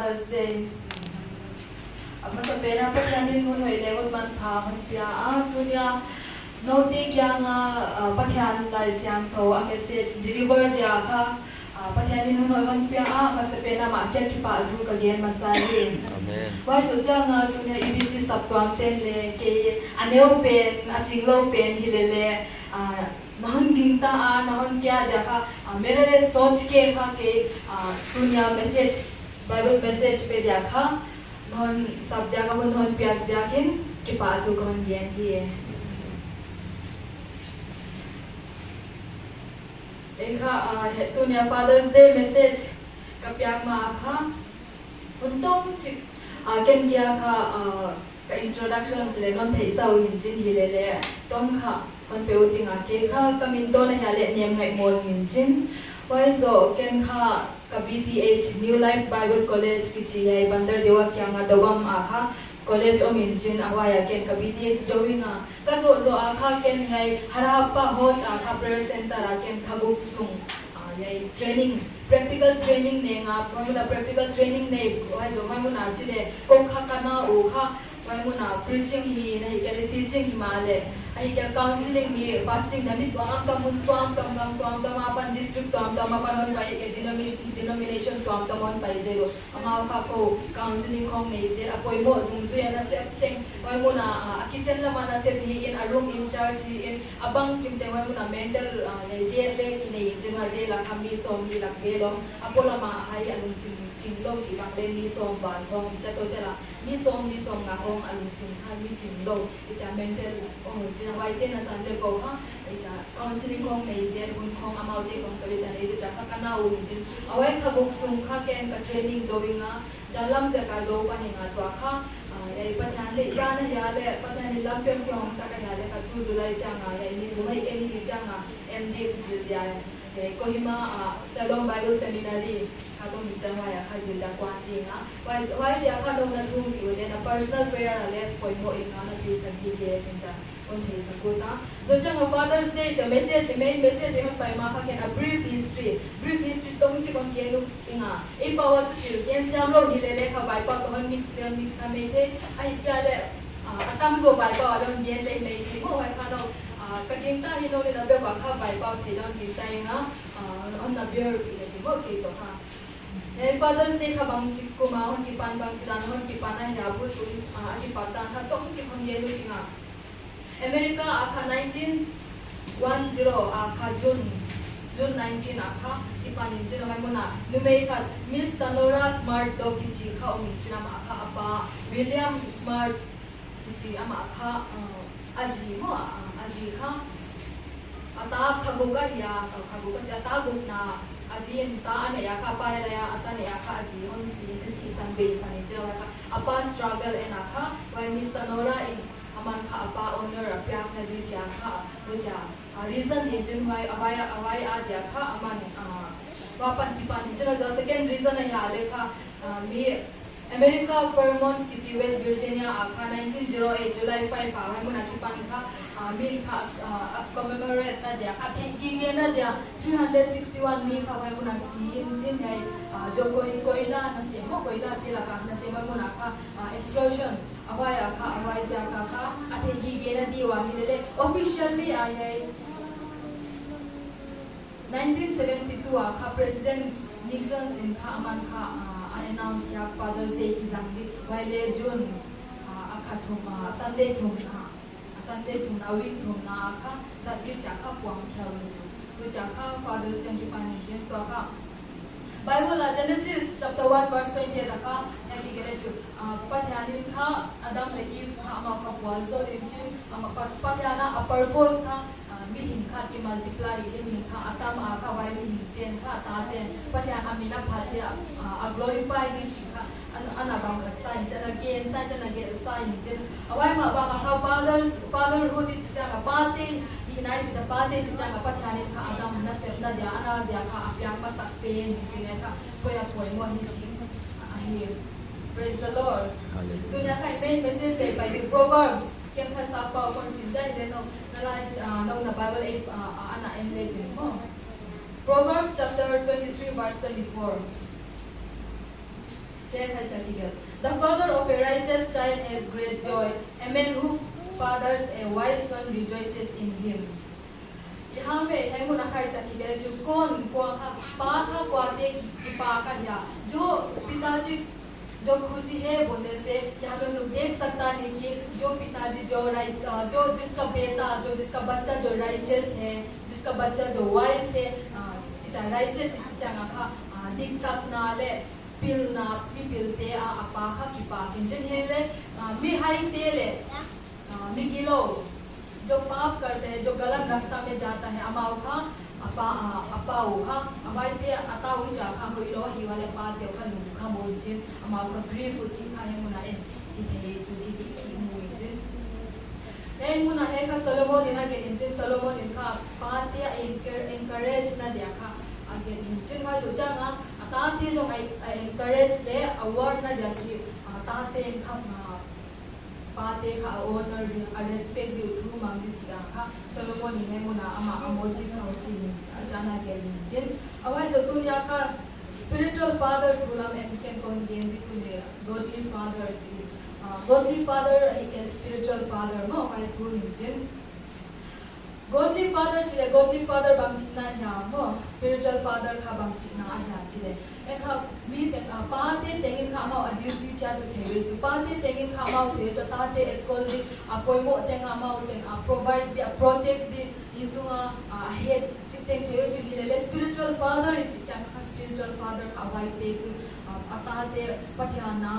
Thursday. Masapena pa nanin mo hoy legon man pa man pia tunya no te kya nga pathan lai siang tho a message deliver dia ka pathan ni hoy man pia masapena ma kya ki pa du ka gen masali. Amen. Wa so cha nga tunya EBC saptuam ten le ke aneo pen a chinglo pen hilele नहन गिनता नहन क्या देखा मेरे लिए सोच के खा के दुनिया मैसेज बाइबल मैसेज पे देखा नहन सब जगह वो नहन प्यार जाकिन के पातु कौन ज्ञान दिए देखा दुनिया फादर्स डे मैसेज का प्यार में आखा उन्तों केन क्या खा का इंट्रोडक्शन ले नॉन थे साउ हिंजिन हिलेले तोम खाมันเป็นอุทิงาเกค่ะกมินโตในหาเลเนียมไงโมลมินจินไว้โซเกนค่ะกับ BTH New Life Bible College กิจยัยบันเดอร์เดียวกับยังดวมอาค่ะ College อมินจินอาวายเกนกับ BTH จวิงาก็โซอาค่ะเกนไงฮาราปะโฮจอาค่ะ Prayer Center เกนขบุกซุงยัย training practical training เนี่ยงาพอมุนา practical training เนี่ยไว้โซไม่มุนาจิเลก็ค่ะกันนาอูค่ะไว้มุนา preaching ฮีนะฮิเกล teaching ฮีมาเลยAhikal counseling mi fasting damit tuam apan district tuam apan hon pai ke denomination tuam hon pai zero ama kha ko counseling khong nei je apoi mo dungzu ya na sef teng wai mo na kitchen la mana sef hi in a room in charge hi in abang kim te wai mo na mental nei je le ki nei je ma je la khami som hi la belo apola ma hai alung sim chinglo chi bang le mi som ban thong cha to te la mi som nga hong alung sim kha mi chinglo cha mental jina wai te na san le ko ha ja counseling khong nei je bun khong amau te khong to ja nei je ja kha kana u jin awai kha buk sum kha ken ka training zowinga jalam je ka zo pa ni nga to kha ai pathan le ra na ya le pathan ni lam pen kyong sa ka ya le ka tu julai cha nga ya ni du mai ke ni cha nga md ji ya Kohima Salom Bible Seminary katong bichang waya khazilda kwanji nga why dia ka dong na thum yu le na personal prayer na le poi mo ina na ti san ti ge chinja on the sakuta do chang Father's Day cha message main message hon pai ma kha ken a brief history tong chi kon ke lu inga e power to feel ken siam lo hi le kha bai pa hon mix na me the ai kya le atam zo bai pa lo yen le me thi mo wai kha no kading ta hino le na be ba kha bai pa thi don ki tai nga on na beer le ji mo ki to ha Father's Day kha bang chi ko ma hon ki pan bang chilan hon ki pana ya bu tu aki pata tha tong chi khon ye lu tinga America akha 1910 akha June 19 akha ki pan in jina mai mona numei kha Miss Sonora Smart do ki chi kha omi china ma akha apa William Smart ki chi ama akha azi kha ata khabuga ya ata gupna azin ta ana ya kha pai la ya ata ne ya kha azi on si san be san ni jela kha apa struggle en akha why Miss Sonora in aman kha apa honor apyak na di ja kha roja reason engine why awai a dia kha aman wapan ki pan jela jo second reason ya le kha mi America Vermont ki West Virginia akha 1908 July 5 ha hai mona ki pan kha mi kha commemorate na dia kha thanking na dia 361 mi kha hai mona si engine hai jo koila na se mo koila ti la ka na se ma mona kha explosion awai akha awai ja kha thanking na di wa hi le officially ai hai 1972 akha President Nixon in kha aman kha announce ya Father's Day ki zamdi while June akhathum Sunday thum na week thum na akha satki chakha puang khel ju chakha Father's Day ki pani je to akha Bible Genesis chapter 1 verse 20 akha heli gele ju pathanin kha Adam le Eve kha ama kha wal so in ama pathana a purpose kha mi hin kha ki multiply in mi kha atam akha wai mi ten kha ta ten pathan amina phathia a glorify ni kha ana bang kha sign jana gain sign jin awai ma bang kha fatherhood ti changa pate inai chi pate chi changa pathanin kha adam na sep na dia ana dia kha apyang ma sak pe ni jine kha koya poi mo ni chi ahi praise the Lord dunya kai main message say by the Proverbs ken kha sa pa kon sinda ile no nalais no na Bible ana emlejin mo Proverbs chapter 23 verse 24 The father of a righteous child has great joy. A man who fathers a wise son rejoices in him. यहाँ पे है मुना खाई चकी के जो कौन को पाखा क्वाते की पाका या जो पिताजी जो खुशी है बोलने से यहाँ पे हम लोग देख सकता है कि जो पिताजी जो जिसका बेटा जो जिसका बच्चा जो राइचस है जिसका बच्चा जो वाइस है राइचस चांगा का दिक्कत ना ले पिलना पिलते पाखा की पाकिन जिन हेले मी हाई तेले मी किलो जो पाप करते हैं जो गलत रास्ता में जाता है अमाउ खा अपाउ खा अबाई ते अताउ जा खा हो इलो ही वाले पाते खा नु खा मोजिन अमाउ का ब्रीफ उची खा है मुना ए इते जो की मोजिन ए मुना है का सोलोमन इना के इंजिन सोलोमन इनका पाते encourage ना दिया खा आगे इंजिन वा जो जागा अताते जो encourage ले अवार्ड ना दिया कि अताते इनका पाते का honor respect दी उठू मांगती थी आखा सोलोमन ने मुना अमा अमोजी का उसी जाना के इंजिन अवाज जो दुनिया का spiritual father थुलाम and can contain दी तुझे godly father एक spiritual father नो अवाज Thul engine godly father bangchina ya mo spiritual father kha bangchina ya chile ekha mi te paate tengin kha ma duty cha to thebe chu paate tengin kha ma the cha ta te ekol di apoimo tenga ma teng provide the protect the isunga head chiteng the chu hilele spiritual father is chang kha spiritual father kha vai te chu atate pathyana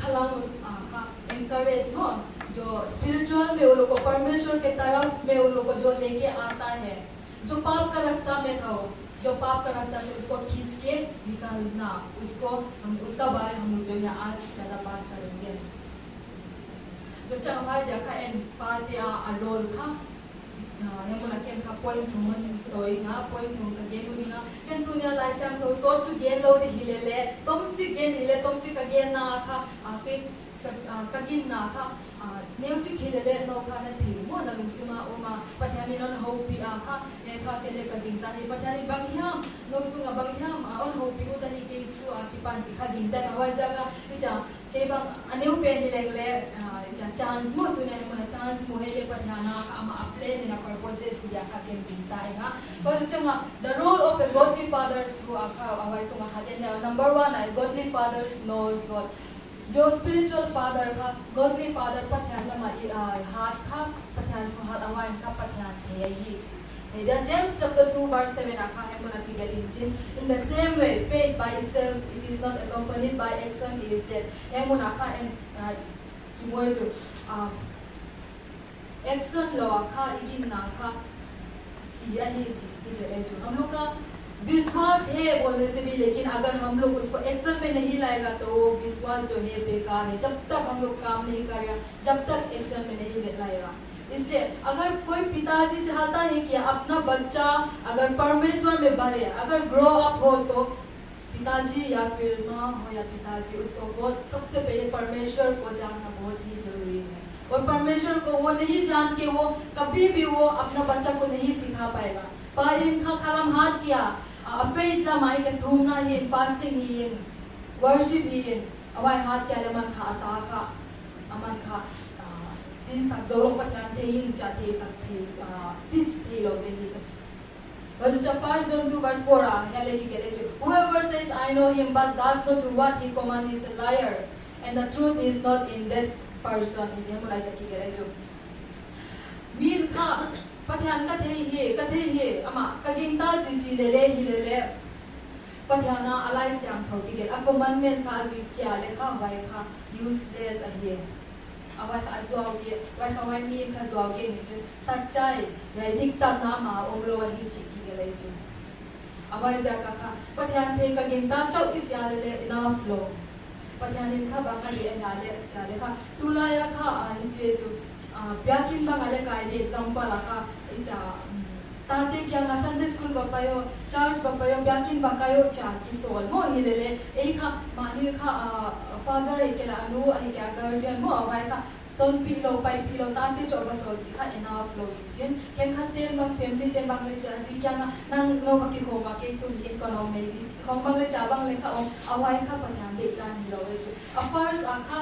khalang kha encourage no जो spiritual में उन लोग को परमेश्वर के तरफ में उन लोग को जो लेके आता है जो पाप का रास्ता में था जो पाप का रास्ता से उसको खींच के निकालना उसको हम उसका बारे हम लोग जो है आज ज़्यादा बात करेंगे जो चाहे देखा एन पाते अडोल का yang mula ken ka point tumun toy nga point tum ka gen nga ken dunia laisang to so chu gen lo de hilele tom chi gen hile tom chi ka gen na kha ke ka gin na kha neu chi hilele no kha na thi mo na lung sima o ma pathani non ho pi a kha e kha ke le ka din ta hi pathani bang hiam no tu nga bang hiam on ho pi u ta hi ke chu a ki pan chi kha din ta wa za ka cha ke bang aneu pen hileng le chance mo tu ne mo na chance mo hele pathana ka ama apply ne na purposes dia ka ken din ta nga but changa the role of a godly father to awai to nga haden number 1 a godly fathers knows God जो spiritual father का godly father पत्यान लमा हाथ का पत्यान को हाथ अवाय का पत्यान है ये then James chapter 2 verse 7 आखा है मुना की गलिंचिन in the same way faith by itself it is not accompanied by action it is dead है मुना का and की वो जो action लो आखा इगिन ना आखा सिया ही चीज़ है जो हम लोग का विश्वास है बोलने से भी लेकिन अगर हम लोग उसको एक्शन में नहीं लाएगा तो वो विश्वास जो है बेकार है जब तक हम लोग काम नहीं करेगा जब तक एक्शन में नहीं लाएगा इसलिए अगर कोई पिताजी चाहता है कि अपना बच्चा अगर परमेश्वर में बढ़े अगर ग्रो अप हो तो पिताजी या फिर माँ हो या पिताजी उसको बहुत सबसे पहले परमेश्वर को जानना बहुत ही जरूरी है और परमेश्वर को वो नहीं जान के वो कभी भी वो अपना बच्चा को नहीं सिखा पाएगा पाइन का कलम हाथ किया faith la mai ke thumna hi fasting hi worship hi awai haat kya le man kha ta kha aman kha sin sak zo lok patyan thein cha the sak the teach the lo de hi but the first John 2 verse 4 hele ki kere whoever says I know him but does not do what he commands is a liar and the truth is not in that person ye mulai cha ki kere jo min kha patyan ka the he ama kaginta chi le le patyana alai syam thoti ge a commandments ka ju kya le kha vai kha useless a he awai azwa ge vai kha vai mi kha zwa ge ni sachai ya dikta na ma omlo wa hi chi ki ge le ju awai za ka kha patyan the kaginta chau ki cha le enough lo patyan kha ba ka le ya le kha tulaya kha a je ju Biakin bang ada kaya example aka icha tate kya nga Sunday school bapayo church bapayo biakin bakayo cha kisol mo hilele ei kha mani kha father ekela anu ai kya guardian mo awai kha ton pilo pai pilo tate choba soji kha enough flow chin ken kha ten bang family ten bang le cha si kya nga nang no baki ko ba ke tu economy khom bang le cha bang le kha awai kha pa dhyan de kan lo affairs akha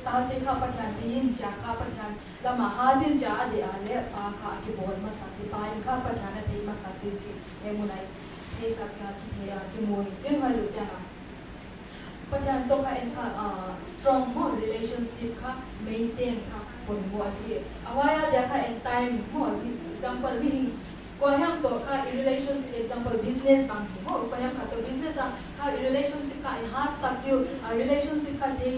ताते खा पठान दिन जा खा पठान लमा हादिन जा दे आले खा के बोल मसाते पाई खा पठान थे मसाते जी ए मुनाई थे साक्या की मोई जिन हो जा पठान तो खा इनका strong mo relationship खा maintain खा पन mo अति अवाया देखा इन time mo example भी कोहम तो का relationship example business banking हो कोहम का तो business का relationship का हाथ सकते relationship का थे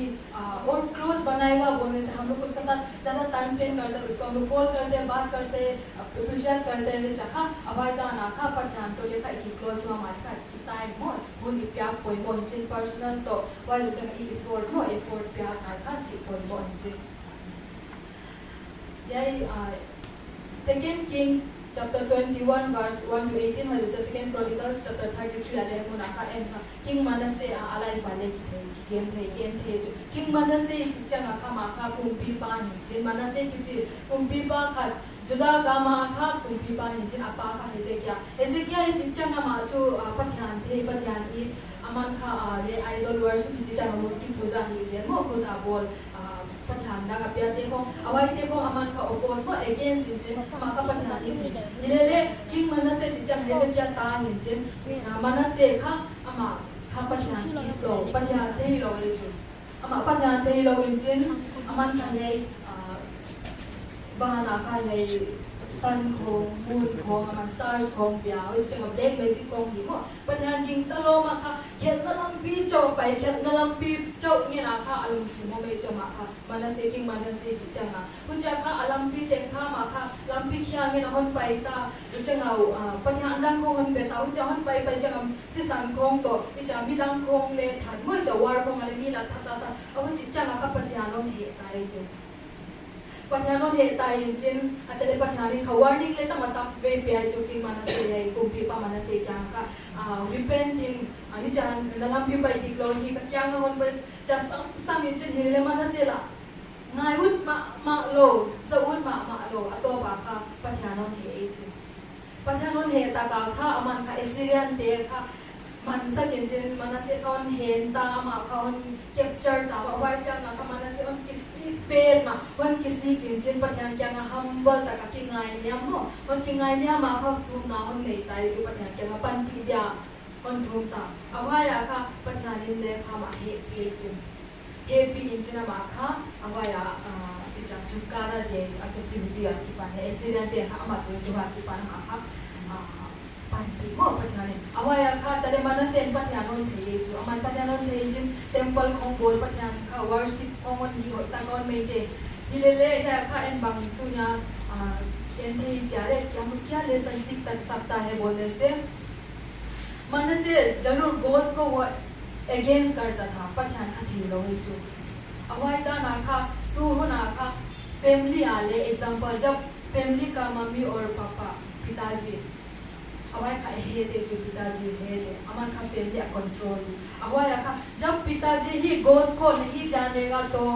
और close बनाएगा बोलने से हम लोग उसके साथ ज़्यादा time spend करते हैं उसको हम लोग call करते हैं बात करते हैं appreciate करते हैं जहाँ अवाय ता ना खा पर ध्यान तो लेकर एक close हुआ हमारे का time हो वो निप्याक कोई वो इंजन personal तो वाई जो जगह effort हो effort प्याक का चिप कोई वो इंजन यही Second Kings chapter 21 verse 1 to 18 है जो Second Chronicles chapter 33 आले हैं मुनाफा एंड King Manasseh आलाई पाले की गेम थे जो King Manasseh जगह का माखा कुंपी पानी जिन Manasseh की जी कुंपी पा खा जुदा का माखा कुंपी पानी जिन आपा का Hezekiah इस जगह माचो पत्यान ईद अमन का ले idol worship की जगह मूर्ति पूजा ही जेन मो खुद बोल पठान दागा प्याते को अवाई ते को अमन का ओपोज को against इंजन माका पठान इले King Manasseh चिचा Hezekiah ता इंजन Manasseh का अमा का पठान लो पठान ते लो लेजो अमा पठान ते लो इंजन अमन का ये बहाना का ये sun को moon को अमन stars को प्या इस जगह black magic को ही को पठान King तलो माका खेतना लंबी चौपाई खेतना लंबी चौक ये ना का अलम सिमो में जो माका Manasseh King Manasseh चिचंगा पुंजा का अलंबी तेंखा माका लंबी खियांगे ना हन पाइता चिचंगा पठान दांग को हन बेता उचा हन पाइ जगह सिसान कोंग तो इचा भी दांग कोंग ले थान मो जवार कोंग अले मी ला था अब चिचंगा का पठानो हे ताई जो पठानो हे ताई जिन अचले पठानी खवार्निंग ले तमता वे पे जो King Manasseh है कुंपी पा Manasseh क्या का repenting ani jan dalam pi bai diklo hi ka kyang hon ba cha sam yin chin hi le Manasseh la ngai ut ma lo za ut ma lo ato ba kha pathanon he e chu pathanon he ta ka kha aman kha Assyrian te kha man sa kin chin Manasseh kon hen ta ma kha on capture ta ba wai chang ka Manasseh on kisi pe ma on kisi kin chin pathan kyang humble ta ka ki ngai nyam ho on ki ngai nyam ma kha tu na on nei tai chu pathan kyang pan pi dia on thum ta awaya kha pathanin le kha ma he pe chu he pi in china ma kha awaya ita chukara de activity a ki pa he Assyrian te kha ma tu ju ha ki pa ma kha panti ko pathanin awaya kha tale Manasseh pathanon the chu aman pathanon the jin temple khong bol pathan kha worship khong on hi ho ta kon me te dilele ta kha en bang tu nya en the jare kya lesson सीख सकता है बोलने से Manasseh जरूर God को वो against करता था पठान का खिलो है जो अवाई ता ना खा तू हो ना खा family आले example जब family का मम्मी और पापा पिताजी अवाई का हे दे जो पिताजी हे दे अमन का family आ control अवाई का जब पिताजी ही God को नहीं जानेगा तो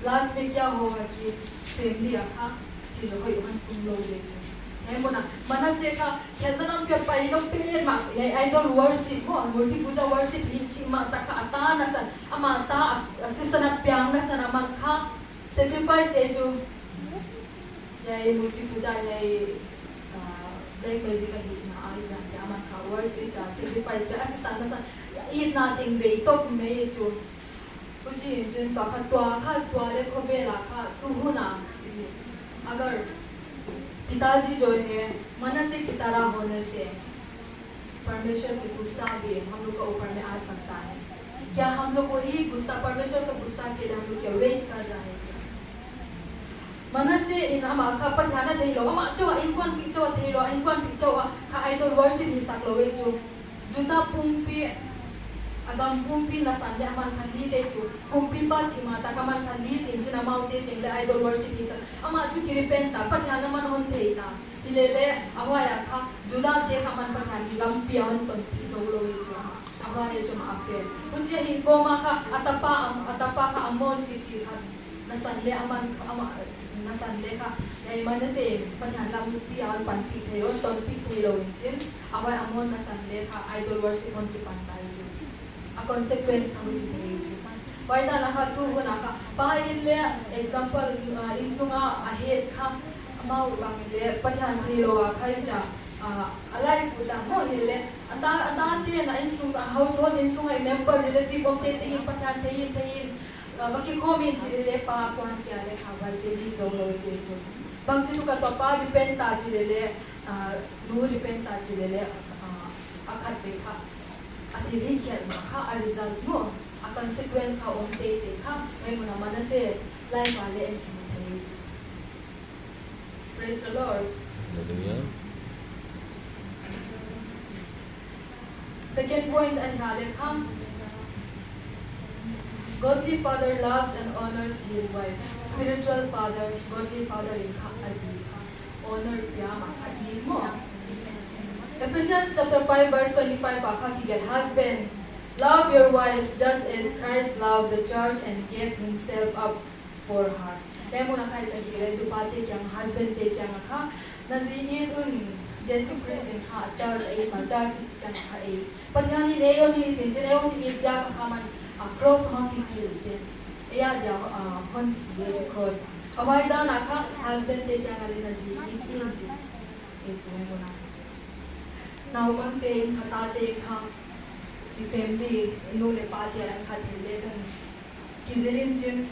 last में क्या होगा कि family आखा खिलो है उन तुम लोग देखो है मोना Manasseh का खेलना नाम क्या पाई लोग पेड़ मा ये idol worship हो मूर्ति पूजा worship हिंची मा ता का आता ना सन अमा ता सिसना प्यांग ना सन अमा का sacrifice है जो ये मूर्ति पूजा ये black magic का ही ना आई जाते अमा का worship जा sacrifice का सिसना ना सन ये nothing बे तो में जो कुछ जिन तो का ले को बेला का तू हो ना अगर पिताजी जो है Manasseh की तरह होने से परमेश्वर की गुस्सा भी हम लोग के ऊपर में आ सकता है क्या हम लोग को ही गुस्सा परमेश्वर का गुस्सा के लिए हम लोग क्या वेट कर रहे हैं Manasseh इन हम आखा पर ध्यान दे लो हम अच्छा इनकॉन पिक्चर थे लो इनकॉन पिक्चर का आइडल वर्शिप ही सक लो वे जो जुदा पुंपी अगम पुंपी नसान ले अमन खंडी दे जो पुंपी पा छिमा ता कमन खंडी तीन जना माउते तीन ले आइडल वर्शिप ही सक अमा चु की रिपेंट पर ध्यान मन होन थे ता दिलेले अवाया खा जुदा दे हमन पर ध्यान लंपी अन तो सो लो वे जो अवाया जो मा पे मुझे हि कोमा का अतपा का अमोन की ची खा नसान ले अमन अमा नसान ले का ये Manasseh पर ध्यान लंपी अन पंपी थे और तो पी थे लो इंजिन अवाया अमोन नसान ले का आइडल वर्शिप होन की पंता a consequence ng why na ha tu huna ka pa in le example in sunga ahead kha mau bang le pathan thilo khai cha alai puja mo hile ata te na in sunga household in sunga member relative of te in pathan thein baki khomi chi le pa kwan kya le khabar te ji zo lo te chu bang chi tu ka to pa repent ta chi le nu repent ta chi le akhat pe kha athi ri kya ma kha a result mo a consequence kha om te kha mai muna manase lai pa le en thei chu praise the Lord. Hallelujah. Second point and halekha. Godly father loves and honors his wife. Spiritual father, godly father in azika. Honor yama mo. Ephesians chapter 5 verse 25 akha get husbands, love your wives just as Christ loved the church and gave himself up for her. Temuna kai chagi ju pate kyang husband te kyang akha nazi un Jesus Christ in kha church ai ma church chang kha ai pathiani reyo ni tin je reyo ni ja ka man cross mountain kilte ya ja hon si je cross awai da na kha husband te kyang ali nazi in ji e chu mo na now man te khata te kha the family inu le pa ya kha relation kizelin jin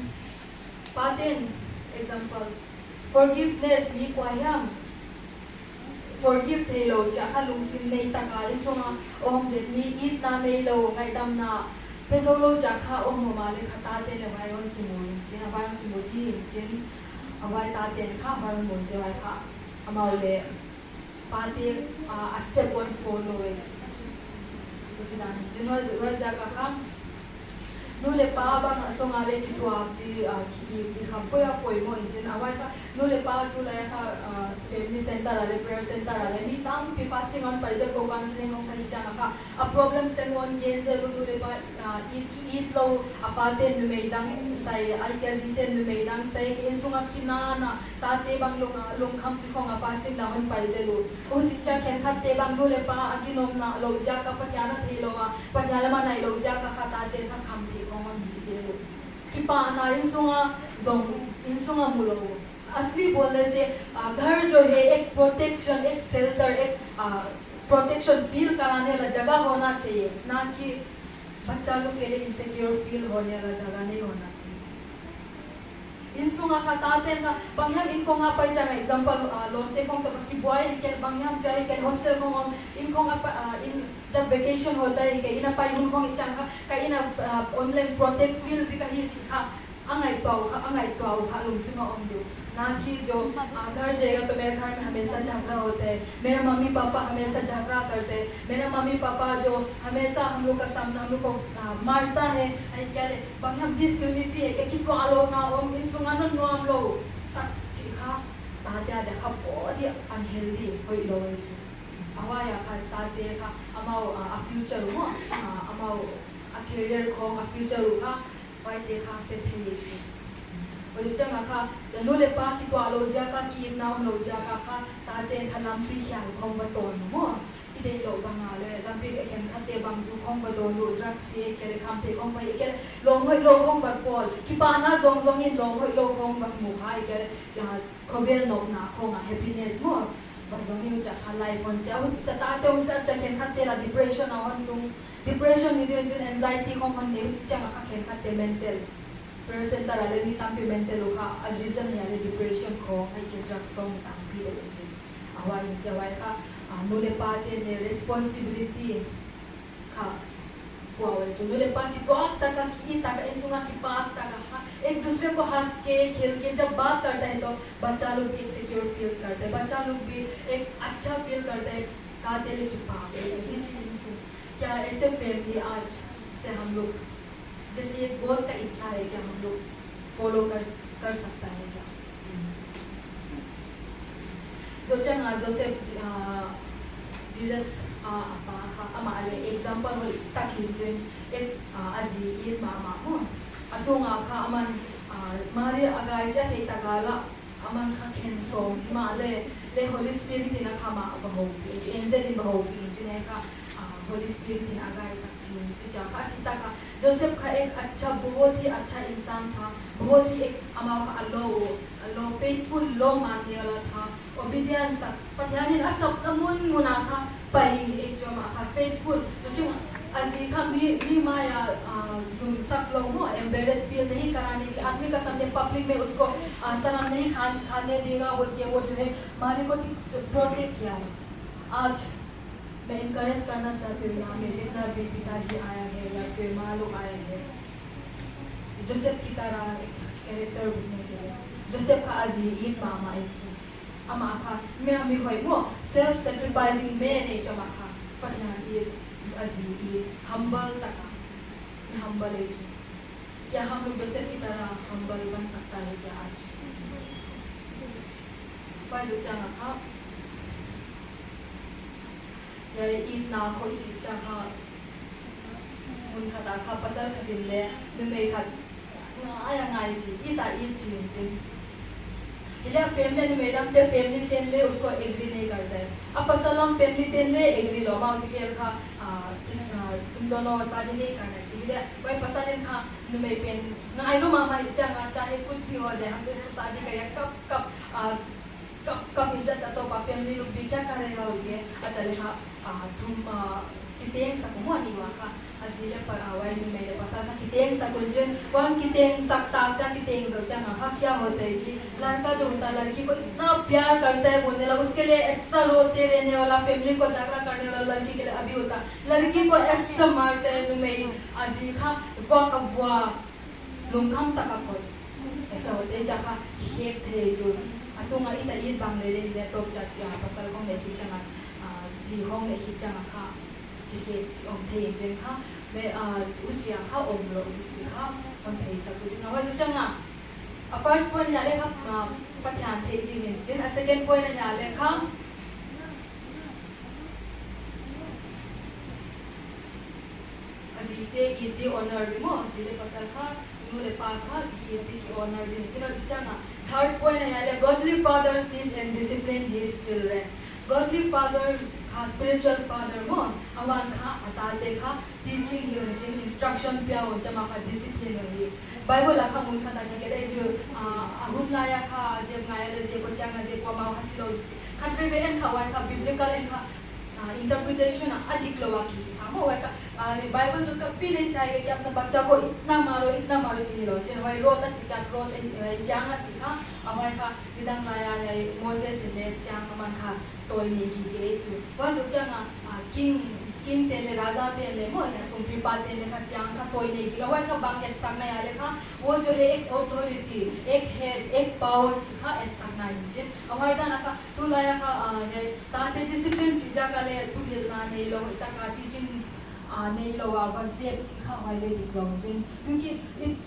paten example forgiveness mi kwayam forgive thelo cha ka lungsim nei taka isonga om de mi it na nei lo ngai dam na pesolo cha kha om ma le khata te le vai on ki mo ji na vai on ki mo di jin awai ta ten kha vai mo je vai kha amau le pa te a step one follow it ji na jin wa ja ka kha no le pa ba na songa le ti tua ti ki kham po ya poi mo injin awai ka no le pa tu la ka family center ale prayer center ale mi tam pi passing on paisa ko counseling on kani changa ka a problems ten on gen ze lu le pa it lo apate nu me dang sai ai ka zite nu me dang sai ke sunga kina na ta te bang long kham chi khong a passing na on paisa lu o chi cha ken khat te bang lu le pa aginom na lo ja ka patyana thelo wa patyala ma nai lo ja ka kha ta te kha kham thi Kipa ना इंसुंगा मुलो असली बोलने से घर जो है एक protection एक shelter एक प्रोटेक्शन फील कराने वाला जगह होना चाहिए ना कि बच्चा लोग के लिए इनसिक्योर फील होने वाला जगह नहीं होना चाहिए इंसुंगा खाताते ना बंगम इनको हाँ पर जगह एग्जांपल लोटे कों तो कि बॉय के बंगम जाए के हॉस्टल कों इनको इन जब वेकेशन होता है कि इना पाई उनको इचांगा का इना ऑनलाइन प्रोटेक्ट फील भी कहीं छिका अंगाई तो लुंसिमा ओंदो ना कि जो घर जाएगा तो मेरे घर में हमेशा झगड़ा होता है मेरे मम्मी पापा हमेशा झगड़ा करते हैं मेरे मम्मी पापा जो हमेशा हम लोग का सामना हम लोग को मारता है क्या बंग हम डिसयूनिटी है कि पालो ना ओम इन सुंगानो नो हम लोग सब छिका ताते देखा बहुत ही अनहेल्दी कोई लोग awaya ka tate ka amao a future mo amao a career ko a future ka wai te ka se thei chi oi changa ka no le pa ki to alo ja ka ki na lo ja ka tate khalam pi khyal khom ba ton mo ide lo banga le lampi ka ken khate bang zu khom ba don lo drugs se ke le kham te khom ba ke long hoi lo khom ba kol ki pa na zong in long hoi lo khom ba mu hai ke ya khobel no na khom happiness mo bazong ni cha khalai pon se au cha ta te usa cha ken khatte la depression ahon tung depression ni de anxiety khom hon ne cha ka ken khatte mental person ta la mi tam pe mental ka a reason ya le depression ko ai ke drugs ko tam pi de che awai jawai ka no le pa te ne responsibility ka ko awai jo no le pa ki to ta ka ki ta ka isunga ki pa ta ka एक दूसरे को हंस के खेल के जब बात करता है तो बच्चा लोग भी एक सिक्योर फील करते हैं बच्चा लोग भी एक अच्छा फील करते हैं कहते हैं कि बाप रे क्या ऐसे फैमिली आज से हम लोग जैसे एक बहुत का इच्छा है कि हम लोग फॉलो कर सकता है क्या जो चंगा जोसेफ जीसस हमारे एग्जांपल हो ताकि एक अजी ईद मामा हो atunga kha aman mari agai ja he tagala aman kha khenso ma le holy spirit ina kha ma baho angel in baho jine ka Holi spirit ने आगाए सकती है जहाँ चिता का जोसेफ का एक अच्छा बहुत ही अच्छा इंसान था बहुत ही एक अमाव लो फेथफुल लो मानने वाला था ओबीडियंस था पतियानी ना सब तमुन मुना था पही एक जो माँ फेथफुल जो अजी का भी माया जुम सब लोग हो एम्बेरस फील नहीं कराने के आदमी का सामने पब्लिक में उसको सलाम नहीं खाने देगा बोल के वो जो है मारे को ठीक प्रोटेक्ट किया है। आज मैं इनकरेज करना चाहती हूँ यहाँ में जितना भी पिताजी आया है या फिर माँ लोग आए हैं जोसेफ की तरह एक कैरेक्टर बनने के लिए जोसेफ का अजी ये मामा एक अमा का मैं हमें होई वो सेल्फ सैक्रिफाइसिंग में नहीं जमा का पढ़ना ये अजी ये हम्बल तक मैं हम्बल है क्या हम लोग जोसेफ की तरह हम्बल बन सकता है क्या आज वैसे जाना था यार ईद ना कोई चीज़ जहाँ उनका ताका पसंद कर दिन ले दुमे का आया नाई चीज़ ईद चीज़ इले फैमिली ने मैडम ते फैमिली तेन ले उसको एग्री नहीं करता है अब पसलम फैमिली तेन ले एग्री लो माँ उनके का इस तुम दोनों शादी नहीं करना चाहिए वही पसंद था नुमे पेन ना आई नो मामा इच्छा चाहे कुछ भी हो जाए हम तो इसको शादी करें कब इज्जत तो फैमिली लोग भी क्या करेगा उनके अच्छा लिखा तुम कितें सकूँ नहीं हुआ का अजीले पर आवाज़ में मेरे पास आता कितें सकुंजन वन कितें सकता चा कितें सोचा हाँ क्या होता है कि लड़का जो होता है लड़की को इतना प्यार करता है बोलने लगा उसके लिए ऐसा रोते रहने वाला फैमिली को झगड़ा करने वाला लड़की के लिए अभी होता लड़की को ऐसा मारते हैं तुम्हें अजीब खा वाक लुमखम तक कोई ऐसा होते हैं जहाँ हेप थे जो अतुंगा इतना ये बांग्ले ले तो जाती है पसल को नहीं चला जी होंगे नहीं चला खा कि om thei jen kha me uchi kha om lo uchi kha om thei sa ku na wa chang na a first point ya le kha pathan thei di nen jen a second point ya le kha azite ite honor mo jile pasal kha nu le pa kha ite ki honor di jen chang na third point ya le godly fathers teach and discipline his children godly father spiritual father mo awan kha atate kha teaching you instruction pya ho jama kha discipline ho bible la kha mun kha ta ke jo ahun la ya kha je ngaya le je ko chang je ko ma hasilo khat be en kha wa kha biblical en kha interpretation अधिक लोवा की था वो का Bible जो कभी नहीं चाहिए कि अपना बच्चा को इतना मारो चाहिए लो जिन वही रोता चिचा रोत जांगा चिका हमारे का विधान लाया है मोसेस ने जांग मन खा तोड़ने की गए जो वह जो जांगा किंग तेले राजा तेले मो ने कुंपी पाते ने का जांग का तोड़ने की वह का बांग एक संग नहीं आले का वो जो है एक ऑथोरिटी एक हेड एक पावर चिका एक संग नहीं जिन हमारे दाना का तू लाया का ताते डिसिप्लिन चिजा का ले तू हिलना नहीं लो इतना का टीचिंग नहीं लो वापस जेब चिखा वाले लिख लो जिन क्योंकि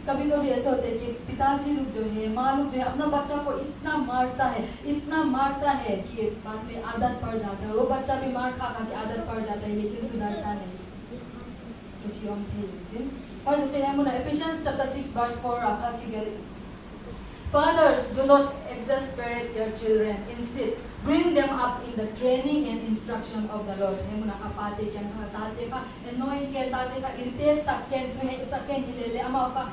कभी कभी ऐसा होता है कि पिताजी लोग जो है माँ लोग जो है अपना बच्चा को इतना मारता है कि बाद में आदत पड़ जाता है वो बच्चा भी मार खा के आदत पड़ जाता है लेकिन सुधरता नहीं कुछ हम थे जिन और सोचे हम ना Ephesians chapter 6 verse 4 रखा कि fathers do not exasperate your children instead bring them up in the training and instruction of the Lord हम ना पाते क्या ना ताते का annoying क्या ताते का irritate second हिले अमा का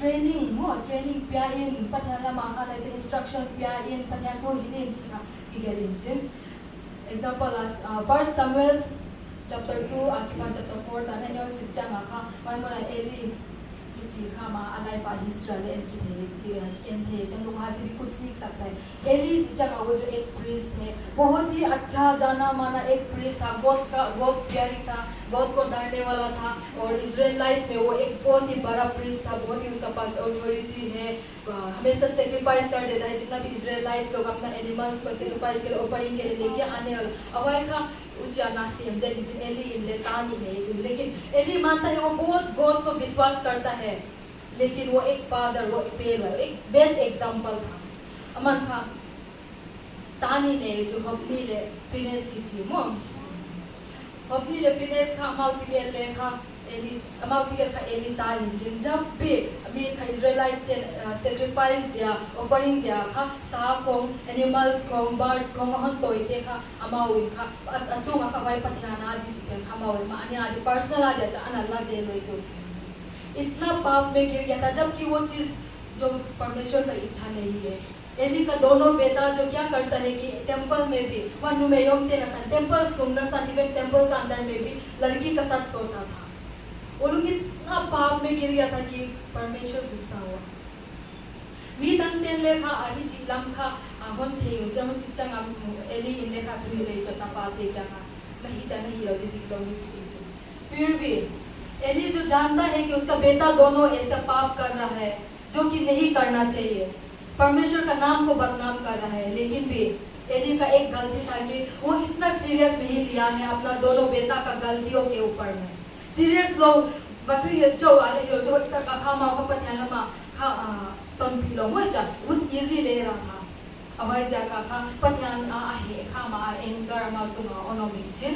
training पिया इन पत्याला माखा ऐसे instruction पिया इन पत्याला को हिले जी का किगेरिन जिन example as 1 Samuel chapter 2 akipa chapter 4 ताने न्याय शिक्षा माखा वन मोना एली जी हाँ माँ अलाइ पा हिस्ट्री थे जब लोग वहाँ से भी कुछ सीख सकता है एली जगह वो जो एक प्रीस्ट है बहुत ही अच्छा जाना माना एक प्रीस्ट था बहुत प्यारी था बहुत को डांटने वाला था और इजराइलाइट्स में वो एक बहुत ही बड़ा प्रीस्ट था बहुत ही उसका पास ऑथोरिटी है हमेशा सेक्रीफाइस कर देता है जितना भी इजराइलाइट्स लोग अपना एनिमल्स को सेक्रीफाइस के लिए ऑफरिंग के लिए लेके आने वाला अवाई का उच्चा नासी हम जैसे एली इनले तानी है जो लेकिन एली मानता है वो बहुत गॉड को विश्वास करता है लेकिन वो एक फादर वो एक बेस्ट एग्जांपल था अमन था तानी ने जो हपनी ले फिनेस की थी मो हपनी ले फिनेस का माउथ के लेखा एली अमाउ टिकट का एली ता इंजिन जब भी अभी का इजराइलाइट्स से सैक्रिफाइस दिया ऑफरिंग दिया खा सा Kong animals Kong birds Kong हन तोय ते खा अमाउ इन खा अतु का वाई पथियाना आदि चिकन खा माउ मा अनि आदि पर्सनल आदि जा अनल्ला जे लोय जो इतना पाप में गिर गया था जबकि वो चीज जो परमेश्वर का इच्छा नहीं है। एली का दोनों बेटा जो क्या करता है कि टेंपल में भी वनु में योम ते नसन टेंपल सुमना सन इवन टेंपल का अंदर में भी लड़की का साथ सोता था। वो लोग इतना पाप में गिर गया था कि परमेश्वर गुस्सा हुआ। मी तंते लेखा आही चिलम खा होन थे जम चिचंग एली इन लेखा तुम ले चता पाते क्या का नहीं जाने ही रही थी तो फिर भी एली जो जानता है कि उसका बेटा दोनों ऐसा पाप कर रहा है जो कि नहीं करना चाहिए, परमेश्वर का नाम को बदनाम कर रहा है, लेकिन भी एली का एक गलती था कि वो इतना सीरियस नहीं लिया है अपना दोनों बेटा का गलतियों के ऊपर में। सीरियस लोग बतु ये जो वाले यो जो तक का मा को पत्याला मा खा तन पिलो हो जा वो इजी ले रहा था। अवै जगह का पत्यान आहे खा मा एंगर मा तो ono मिचिन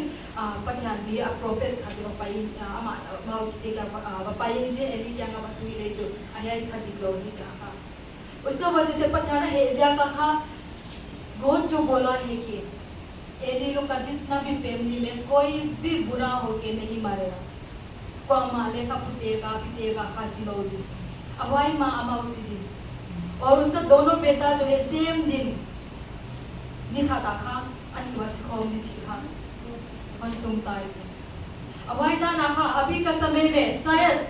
पत्यान भी प्रोफेट्स खातिर पाइन मा मा ते का पाइन जे एली क्या का बतु ले जो आया खातिर लो ही जा उसका वजह से पत्याना हेजिया का खा बहुत जो बोला है कि एली लोग का जितना भी फैमिली में कोई भी बुरा होके नहीं मरेगा, को माले का पुतेगा पितेगा खासी लोगी अवाई माँ अमाउसी दिन और उसका दोनों बेटा जो है सेम दिन निखाता खा अनिवासी कौम निची खा मन तुम ताई अवाई दा ना खा अभी का समय में शायद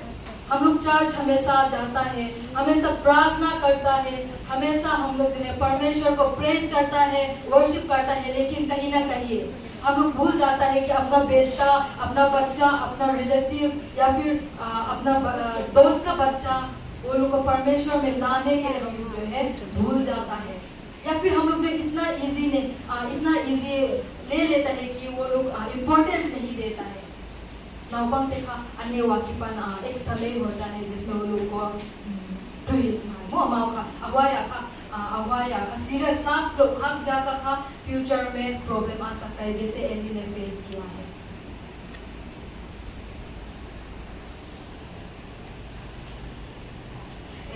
हम लोग चर्च हमेशा जाता है, हमेशा प्रार्थना करता है, हमेशा हम लोग जो है परमेश्वर को प्रेज करता है, वर्शिप करता है, लेकिन कहीं ना कहीं हम लोग भूल जाता है कि अपना बेटा, अपना बच्चा, अपना रिलेटिव या फिर अपना दोस्त का बच्चा वो लोग को परमेश्वर में लाने के लिए हम लोग जो है भूल जाता है, या फिर हम लोग जो इतना इजी ले लेता है कि वो लोग इम्पोर्टेंस नहीं देता है। नौबंग देखा अन्य वाकिपन एक समय होता है जिसमें वो लोग को मो अमाउ का अवाया का सीरियस ना लोग खास जाकर का फ्यूचर में प्रॉब्लम आ सकता है जैसे एली ने फेस किया है।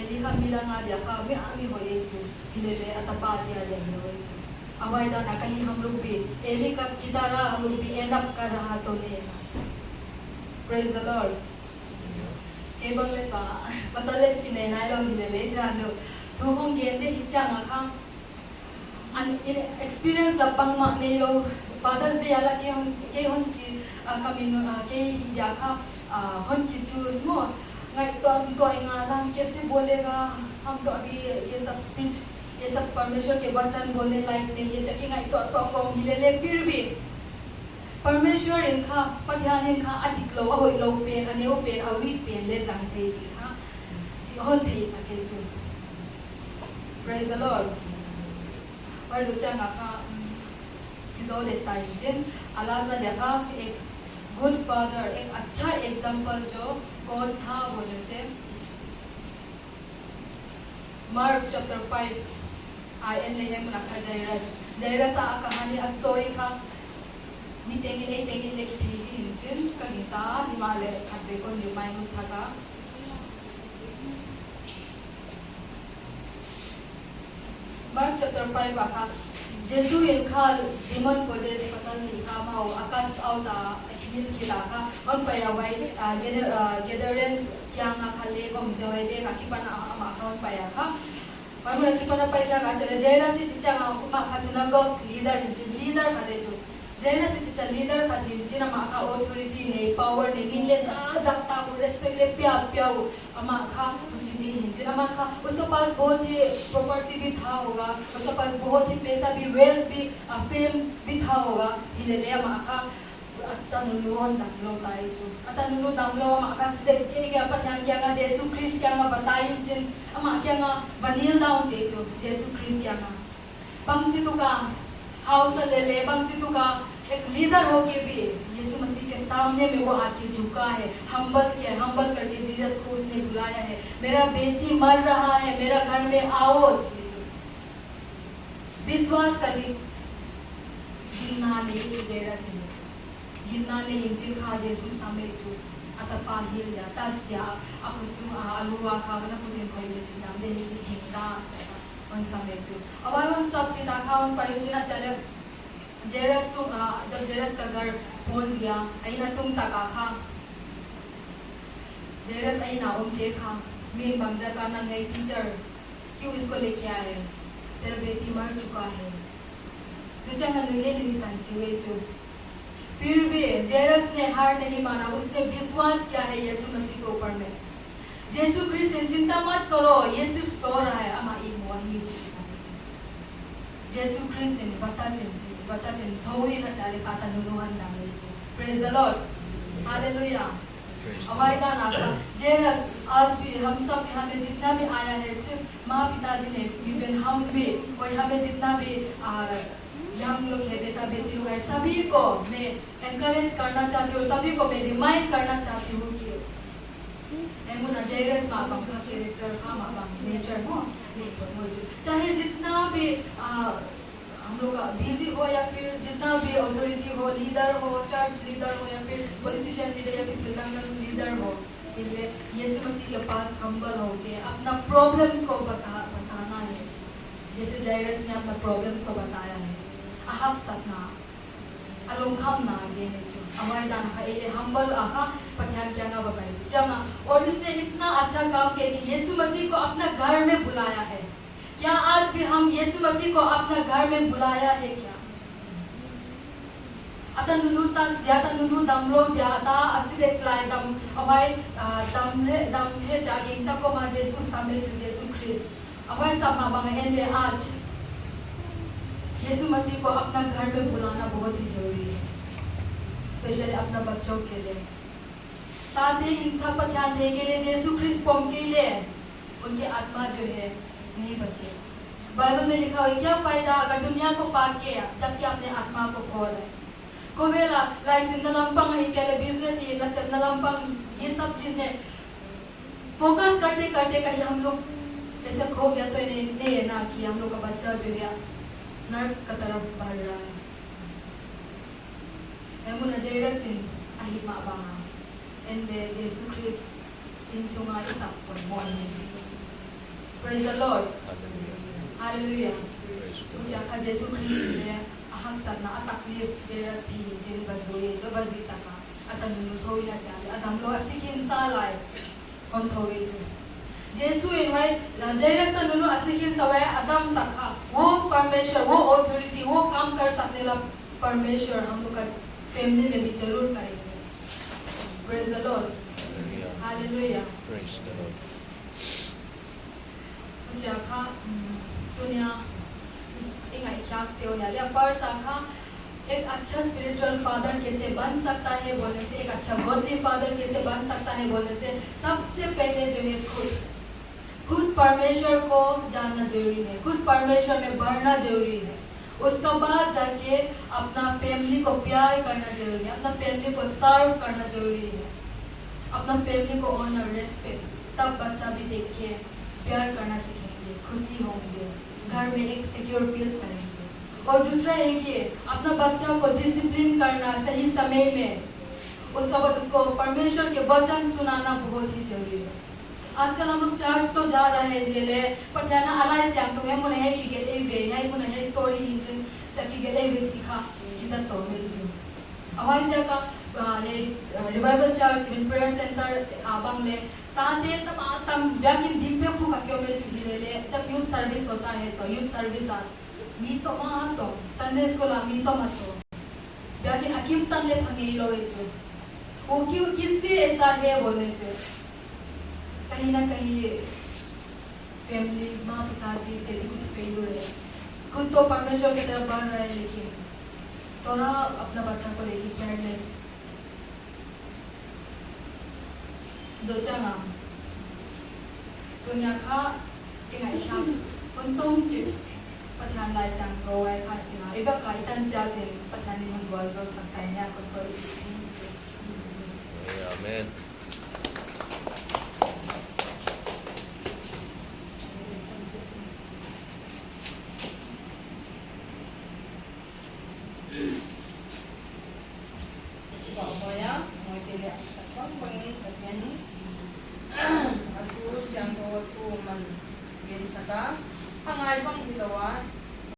एली का मिला ना दिया का मैं आमी हो ये चीज इधर अतपा दिया जाए वो चीज अवाई दाना कहीं हम लोग भी एली का कितारा हम लोग भी एंड अप कर रहा तो नहीं। Praise the Lord. Kebang le ka pasal ki nei nai lo hi le jan do thu hong gen de hicha nga khang an experience la pang ma nei lo Father's Day ala ke hon ki kamin ke ya kha hon ki choose mo ngai to nga lang कैसे बोलेगा हम तो अभी ये सब speech ये सब परमेश्वर के वचन बोलने लायक नहीं है जबकि ngai to को ले फिर भी परमेश्वर इनका पध्यान इनका अधिक लो अहोई लो पेन अनेओ पेन अवीक पेन ले जांग थे जी हाँ जी होन थे सके जो Praise the Lord। और जो चंगा का किसो लेता है जिन अल्लाह से देखा एक गुड फादर एक अच्छा एग्जाम्पल जो कौन था वो जैसे मार्क चैप्टर 5 आयन ले है मुनाफा जायरस आ कहानी आ स्टोरी का मीटिंग लेके थी इंजन कनिता हिमालय खाते को निर्माण था मार्क चैप्टर 5 आका जेसु इनका डिमन पोजेस पसंद लिखा माओ आकाश आउटा मिल किला का और पयावाई गेदरेंस क्या ना खाले को मुझे दे का किपन अकाउंट पाया का और मुझे किपन पाया का चले जेरा से चिचा मा खासना को लीडर खाते जो जेना से चिचा लीडर का थी जिना मा का ऑथोरिटी ने पावर ने मिले जगता को रेस्पेक्ट ले प्या अमा खा कुछ भी नहीं जिना मा खा उसके पास बहुत ही प्रॉपर्टी भी था होगा, उसके पास बहुत ही पैसा भी वेल्थ भी फेम भी था होगा हिले ले अमा खा अतनुलोन दामलो ताई जो अतनुलो दामलो अमा खा स्टेप के apa yang क्या जेसु क्रिस्ट क्या बताई जिन अमा क्या बनील दाउन जे जो जेसु क्रिस्ट क्या पंक्ति तो का हाउस ले पंक्ति तो का एक लीडर होके भी यीशु मसीह के सामने में वो आके झुका है, हम्बल करके जीसस को उसने बुलाया है। मेरा बेटी मर रहा है, मेरा घर में आओ। विश्वास करके गिन्ना ने जेड़ा से गिन्ना ने इंजिल खा यीशु सामने जो आता पाहिल या ताज या आपण तू अलुआ खागना पुदिन कोई में चिंता दे ची हिंगा on समय जो अब आई सब की दाखा उन पायोजना चले जेरस तो जब जेरस का घर पहुंच गया आई ना तुम तक आखा जेरस आई ना देखा मेन बंजा का ना नई टीचर क्यों इसको लेके आए तेरा बेटी मर चुका है तो चंगा नुले नहीं संचुए जो फिर भी जेरस ने हार नहीं माना उसने विश्वास किया है यीशु मसीह के ऊपर में यीशु क्रिस्ट चिंता मत करो ये सिर्फ सो रहा है अमा इमो ही चीज यीशु क्रिस्ट बता जन थोड़ी ना चाले पाता नुनुहन ना ले जो प्रेज द लॉर्ड हालेलुया अवाइदा ना जेरस आज भी हम सब यहाँ पे जितना भी आया है सिर्फ माँ पिताजी ने इवन हम भी और यहाँ पे जितना भी हम लोग है बेटा बेटी लोग है सभी को मैं एनकरेज करना चाहती हूँ सभी को मैं रिमाइंड करना चाहती हूँ कि मुना जेरस माँ बाप का कैरेक्टर का माँ बाप नेचर हो चाहे जितना भी हम लोग बिजी हो या फिर जितना भी अथॉरिटी हो लीडर हो चर्च लीडर हो या फिर पॉलिटिशियन लीडर या फिर फिल्म लीडर हो इसलिए यीशु मसीह के पास हम्बल हो के अपना प्रॉब्लम्स को बताना है जैसे जेरस ने अपना प्रॉब्लम्स को बताया है ahak satna along kham na ye ne chu amai dan ha ele humble aha Pathan क्या ना बताइए जमा और इसने इतना अच्छा काम किया कि यीशु मसीह को अपना घर में बुलाया है क्या आज भी हम यीशु मसीह को अपना घर में बुलाया है क्या आता नुनु तांस दिया ता नुनु दमलो दिया ता असिदेक लाए दम अवाई दम है जागिंग ता को मा यीशु सामने जो यीशु क्रिस्ट अवाई सब मा बंग एंडे आज यीशु मसीह को अपना घर में बुलाना बहुत ही जरूरी है स्पेशली अपना बच्चों के लिए ताकि इनका पर ध्यान दे के लिए यीशु क्रिस्ट पम के लिए उनकी आत्मा जो है नहीं बचे बाइबल में लिखा है क्या फायदा अगर दुनिया को पा के जबकि अपने आत्मा को खो रहे कोवेला लाइस नलंपंग ही के लिए बिजनेस ये नसेब नलंपंग ये सब चीजें फोकस करते करते कहीं हम लोग ऐसे खो गया तो नहीं है ना कि हम लोग का बच्चा जो है नर्क का तरफ बढ़ रहा है एमुना जेरसिन अहि माबांगा एंडे यीशु क्रिस्ट इन सुंगा इसाप को morning praise the Lord hallelujah मुझे आका यीशु क्रिस्ट ने अहम सन्ना अतकली जेरस भी जिन बजुए जो बजुता का अतन थोड़ी ना चाहे अतम लोग असिकिन सालाय कौन थोड़ी जो यीशु इनवाई जेरस ना नुनु असिकिन सवाय अदम सखा वो परमेश्वर वो ऑथोरिटी वो काम कर सकने ला परमेश्वर हम लोग का फैमिली में भी जरूर करेंगे praise the Lord hallelujah Praise the Lord. मुझे आखा दुनिया इंगाई क्या त्यो या ले पर सखा एक अच्छा स्पिरिचुअल फादर कैसे बन सकता है बोलने से एक अच्छा गॉडली फादर कैसे बन सकता है बोलने से सबसे पहले जो है खुद परमेश्वर को जानना जरूरी है खुद परमेश्वर में बढ़ना जरूरी है उसके बाद जाके अपना फैमिली को प्यार करना जरूरी है अपना फैमिली को सर्व करना जरूरी है अपना फैमिली को ऑनर रेस्पेक्ट तब बच्चा भी देख के प्यार करना सीखेंगे खुशी होंगे घर में एक सिक्योर फील करेंगे और दूसरा है कि अपना बच्चा को डिसिप्लिन करना सही समय में उसका बाद उसको परमेश्वर के वचन सुनाना बहुत ही जरूरी है आजकल हम लोग चर्च तो जा रहे हैं ले पर क्या ना अलाइ से हम तो है मुने है कि गेट ए वे है मुने है स्टोरी हिंजन चकी गेट ए वे चिखा इज्जत तो मिल जो अवाई से का ये revival church in prayer centre आबंग ले ताते तम ब्याकिन दिव्य को का क्यों में जुड़ी ले जब यूथ सर्विस होता है तो यूथ सर्विस आ मी तो वहां तो संडे स्कूल आ मी तो मत तो ब्याकिन अकीम तन ले भंगी लोए जो वो क्यों किसलिए ऐसा है बोलने से कहीं ना कहीं फैमिली माँ पिताजी से भी कुछ फेल्यूर है खुद तो परमेश्वर की तरफ बढ़ रहे हैं लेकिन थोड़ा अपना बच्चा को लेके केयरलेस दो चंगा दुनिया का इंगाई शाम उन्तों चिप पठान लाइ सांग रोए खातिना इबा काइतन जाते पठानी मन बोल सकता है या कोई Amen.